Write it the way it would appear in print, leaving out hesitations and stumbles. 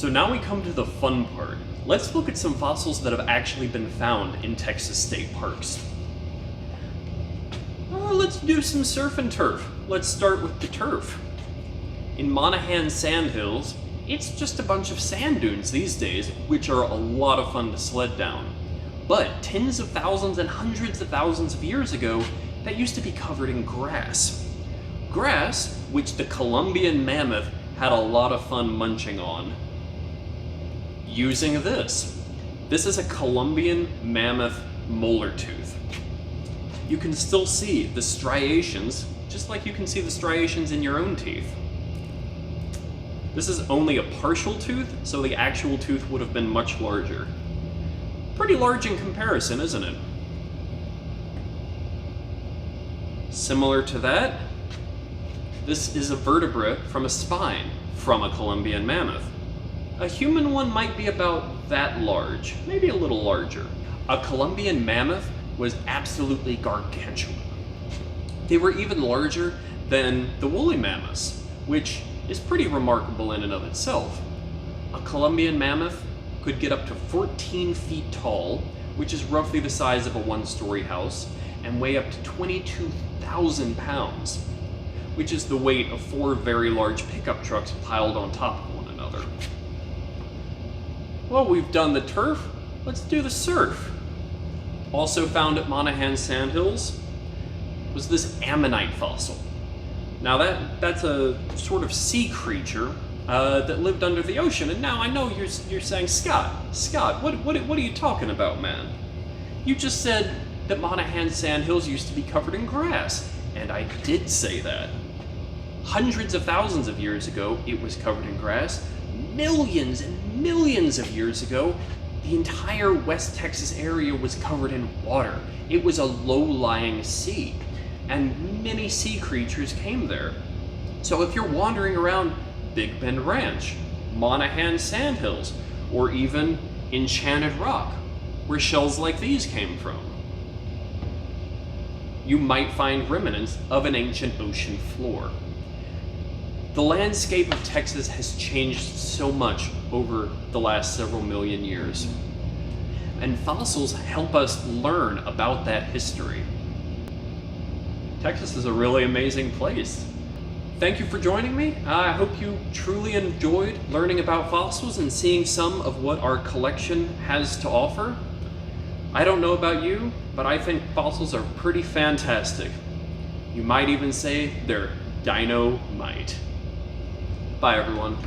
So now we come to the fun part. Let's look at some fossils that have actually been found in Texas state parks. Let's do some surf and turf. Let's start with the turf. In Monaghan Sandhills, it's just a bunch of sand dunes these days, which are a lot of fun to sled down. But tens of thousands and hundreds of thousands of years ago, that used to be covered in grass. Grass, which the Columbian Mammoth had a lot of fun munching on. Using this. This is a Columbian Mammoth molar tooth. You can still see the striations, just like you can see the striations in your own teeth. This is only a partial tooth, so the actual tooth would have been much larger. Pretty large in comparison, isn't it? Similar to that, this is a vertebra from a spine from a Columbian mammoth. A human one might be about that large, maybe a little larger. A Columbian mammoth was absolutely gargantuan. They were even larger than the woolly mammoths, which is pretty remarkable in and of itself. A Columbian mammoth could get up to 14 feet tall, which is roughly the size of a one-story house, and weigh up to 22,000 pounds, which is the weight of 4 very large pickup trucks piled on top of one another. Well, we've done the turf, let's do the surf. Also found at Monaghan Sandhills was this ammonite fossil. Now that's a sort of sea creature that lived under the ocean, and now I know you're saying, Scott, what are you talking about, man? You just said that Monaghan Sandhills used to be covered in grass, and I did say that. Hundreds of thousands of years ago, it was covered in grass. Millions and millions of years ago, the entire West Texas area was covered in water. It was a low-lying sea, and many sea creatures came there. So if you're wandering around Big Bend Ranch, Monaghan Sandhills, or even Enchanted Rock, where shells like these came from, you might find remnants of an ancient ocean floor. The landscape of Texas has changed so much over the last several million years, and fossils help us learn about that history. Texas is a really amazing place. Thank you for joining me. I hope you truly enjoyed learning about fossils and seeing some of what our collection has to offer. I don't know about you, but I think fossils are pretty fantastic. You might even say they're dino-mite. Bye, everyone.